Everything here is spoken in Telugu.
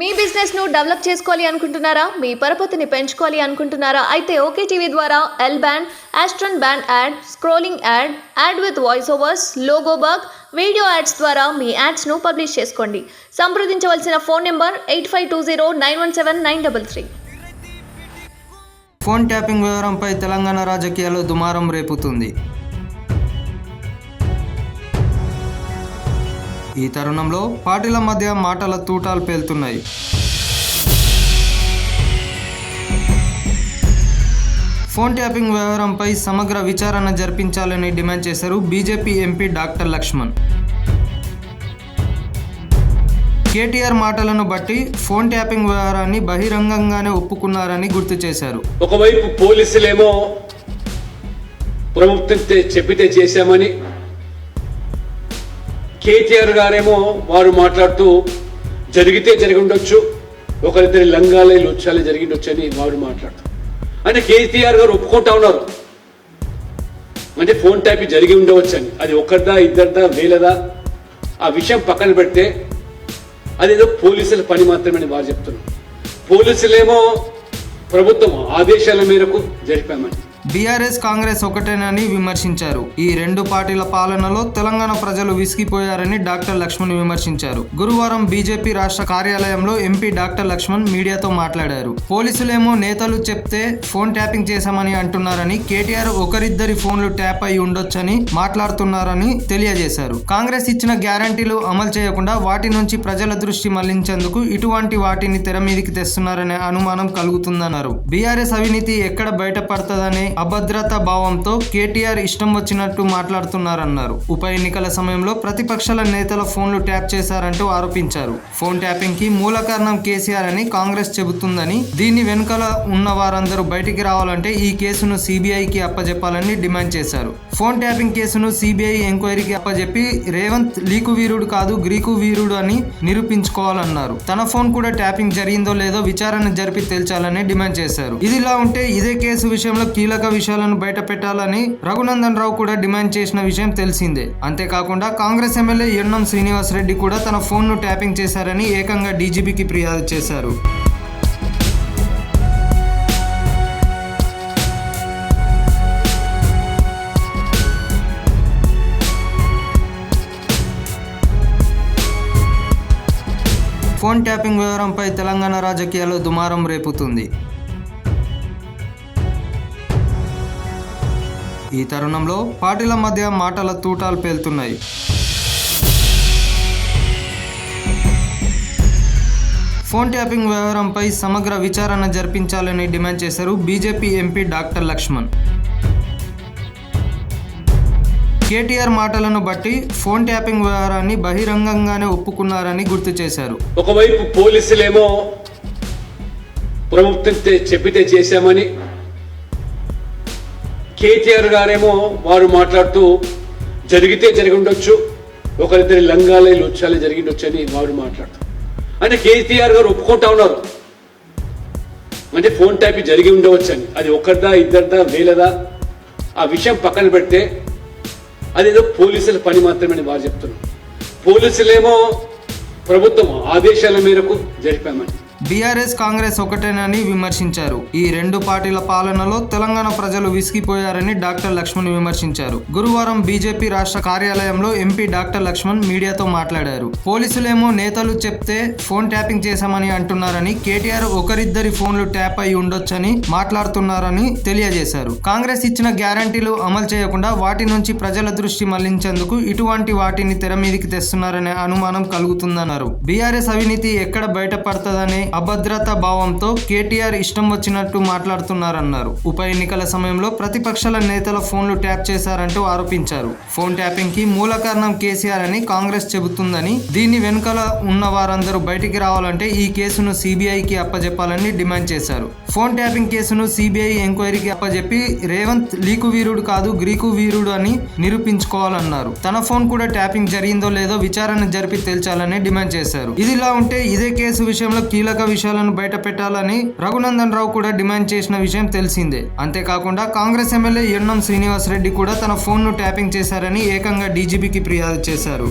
మీ బిజినెస్ ను డెవలప్ చేసుకోవాలి అనుకుంటున్నారా? మీ పరపతిని పెంచుకోవాలి అనుకుంటున్నారా? అయితే ఓకే టీవీ ద్వారా L band, astron band ad, scrolling ad, ad with voice overs, logo bug, video ads ద్వారా మీ యాడ్స్ ను పబ్లిష్ చేసుకోండి. సంప్రదించవలసిన ఫోన్ నెంబర్ 8520917933. ఫోన్ ట్యాపింగ్ వ్యవహారంపై తెలంగాణ రాజకీయాల్లో దుమారం రేపుతుంది. ఈ తరుణంలో పార్టీల మధ్య మాటల తూటాలు పేలుతున్నాయి. ఫోన్ ట్యాపింగ్ వ్యవహారంపై సమగ్ర విచారణ జరిపించాలని డిమాండ్ చేశారు BJP MP doctor Laxman. KTR మాటలను బట్టి ఫోన్ ట్యాపింగ్ వ్యవహారాన్ని బహిరంగంగానే ఒప్పుకున్నారని గుర్తు చేశారు. ఒకవైపు పోలీసులేమో ప్రభుత్వం చెప్పితే చేశామని, కేటీఆర్ గారేమో వారు మాట్లాడుతూ జరిగితే జరిగి ఉండొచ్చు, ఒకరిద్దరి లంగాలే లుచ్చాలే జరిగిండొచ్చు అని వారు మాట్లాడుతూ, అంటే కేటీఆర్ గారు ఒప్పుకుంటా ఉన్నారు అంటే ఫోన్ ట్యాపింగ్ జరిగి ఉండవచ్చు అని. అది ఒకరిదా ఇద్దరిదా వేలదా ఆ విషయం పక్కన పెడితే అదేదో పోలీసుల పని మాత్రమే వారు చెప్తున్నారు. పోలీసులేమో ప్రభుత్వం ఆదేశాల మేరకు జరిపామని. బీఆర్ఎస్ కాంగ్రెస్ ఒకటేనని విమర్శించారు. ఈ రెండు పార్టీల పాలనలో తెలంగాణ ప్రజలు విసిగిపోయారని డాక్టర్ లక్ష్మణ్ విమర్శించారు. గురువారం బీజేపీ రాష్ట్ర కార్యాలయంలో ఎంపీ డాక్టర్ లక్ష్మణ్ మీడియాతో మాట్లాడారు. పోలీసులేమో నేతలు చెప్తే ఫోన్ ట్యాపింగ్ చేశామని అంటున్నారని, కేటీఆర్ ఒకరిద్దరి ఫోన్లు ట్యాప్ అయి ఉండొచ్చని మాట్లాడుతున్నారని తెలియజేశారు. కాంగ్రెస్ ఇచ్చిన గ్యారంటీలు అమలు చేయకుండా వాటి నుంచి ప్రజల దృష్టి మళ్లించేందుకు ఇటువంటి వాటిని తెర మీదికి తెస్తున్నారనే అనుమానం కలుగుతుందన్నారు. బీఆర్ఎస్ అవినీతి ఎక్కడ బయటపడుతుందనే అభద్రతా భావంతో కేటీఆర్ ఇష్టం వచ్చినట్టు మాట్లాడుతున్నారన్నారు. ఉప ఎన్నికల సమయంలో ప్రతిపక్షాల నేతల ఫోన్లు ట్యాప్ చేశారంటూ ఆరోపించారు. ఫోన్ ట్యాపింగ్ కి మూల కారణం కేసీఆర్ అని కాంగ్రెస్ చెబుతుందని, దీని వెనుకల ఉన్న వారందరూ బయటికి రావాలంటే ఈ కేసును సిబిఐకి అప్పజెప్పాలని డిమాండ్ చేశారు. ఫోన్ ట్యాపింగ్ కేసును సిబిఐ ఎంక్వైరీకి అప్పజెప్పి రేవంత్ లీకు వీరుడు కాదు గ్రీకు వీరుడు అని నిరూపించుకోవాలన్నారు. తన ఫోన్ కూడా ట్యాపింగ్ జరిగిందో లేదో విచారణ జరిపి తేల్చాలని డిమాండ్ చేశారు. ఇదిలా ఉంటే ఇదే కేసు విషయంలో కీలక విషయాలను బయట పెట్టాలని రఘునందన్ రావు కూడా డిమాండ్ చేసిన విషయం తెలిసిందే. అంతేకాకుండా కాంగ్రెస్ ఎమ్మెల్యే యన్నం శ్రీనివాస్ రెడ్డి కూడా తన ఫోన్ ను ట్యాపింగ్ చేశారని ఏకంగా డీజీపీకి ఫిర్యాదు చేశారు. ఫోన్ ట్యాపింగ్ వ్యవహారంపై తెలంగాణ రాజకీయాల్లో దుమారం రేపుతుంది. ఈ తరుణంలో పార్టీల మధ్య మాటల తూటాలు పేలుతున్నాయి. ఫోన్ ట్యాపింగ్ వ్యవహారంపై సమగ్ర విచారణ జరిపించాలని డిమాండ్ చేశారు BJP MP doctor Laxman. KTR మాటలను బట్టి ఫోన్ ట్యాపింగ్ వ్యవహారాన్ని బహిరంగంగానే ఒప్పుకున్నారని గుర్తు చేశారు. ఒకవైపు పోలీసులేమో ప్రభుత్వం చెప్పితే చేశామని, కేటీఆర్ గారేమో వారు మాట్లాడుతూ జరిగితే జరిగి ఉండొచ్చు, ఒకరిద్దరి లంగాలే లుచ్చాలే జరిగిండొచ్చు అని వారు మాట్లాడుతూ, అంటే కేటీఆర్ గారు ఒప్పుకుంటా ఉన్నారు అంటే ఫోన్ ట్యాపింగ్ జరిగి ఉండవచ్చు అని. అది ఒకరిదా ఇద్దరిదా వేలదా ఆ విషయం పక్కన పెడితే అదేదో పోలీసుల పని మాత్రమే వారు చెప్తున్నారు. పోలీసులేమో ప్రభుత్వం ఆదేశాల మేరకు జరిపామని. బీఆర్ఎస్ కాంగ్రెస్ ఒకటేనని విమర్శించారు. ఈ రెండు పార్టీల పాలనలో తెలంగాణ ప్రజలు విసిగిపోయారని డాక్టర్ లక్ష్మణ్ విమర్శించారు. గురువారం బీజేపీ రాష్ట్ర కార్యాలయంలో ఎంపీ డాక్టర్ లక్ష్మణ్ మీడియాతో మాట్లాడారు. పోలీసులేమో నేతలు చెప్తే ఫోన్ ట్యాపింగ్ చేశామని అంటున్నారని, కేటీఆర్ ఒకరిద్దరి ఫోన్లు ట్యాప్ అయి ఉండొచ్చని మాట్లాడుతున్నారని తెలియజేశారు. కాంగ్రెస్ ఇచ్చిన గ్యారంటీలు అమలు చేయకుండా వాటి నుంచి ప్రజల దృష్టి మళ్లించేందుకు ఇటువంటి వాటిని తెర మీదికి తెస్తున్నారనే అనుమానం కలుగుతుందన్నారు. బీఆర్ఎస్ అవినీతి ఎక్కడ బయటపడుతుందనే అభద్రతా భావంతో కేటీఆర్ ఇష్టం వచ్చినట్టు మాట్లాడుతున్నారన్నారు. ఉప ఎన్నికల సమయంలో ప్రతిపక్షాల నేతల ఫోన్లు ట్యాప్ చేశారంటూ ఆరోపించారు. ఫోన్ ట్యాపింగ్ కి మూల కారణం కేసీఆర్ అని కాంగ్రెస్ చెబుతుందని, దీని వెనుకల ఉన్న వారందరూ బయటికి రావాలంటే ఈ కేసును సిబిఐకి అప్పజెప్పాలని డిమాండ్ చేశారు. ఫోన్ ట్యాపింగ్ కేసును సిబిఐ ఎంక్వైరీకి అప్పజెప్పి రేవంత్ లీకు వీరుడు కాదు గ్రీకు వీరుడు అని నిరూపించుకోవాలన్నారు. తన ఫోన్ కూడా ట్యాపింగ్ జరిగిందో లేదో విచారణ జరిపి తేల్చాలని డిమాండ్ చేశారు. ఇదిలా ఉంటే ఇదే కేసు విషయంలో కీలక విషయాలను బయట పెట్టాలని రఘునందన్ రావు కూడా డిమాండ్ చేసిన విషయం తెలిసిందే. అంతేకాకుండా కాంగ్రెస్ ఎమ్మెల్యే యన్నం శ్రీనివాస్ రెడ్డి కూడా తన ఫోన్ ను ట్యాపింగ్ చేశారని ఏకంగా డీజీపీకి ఫిర్యాదు చేశారు.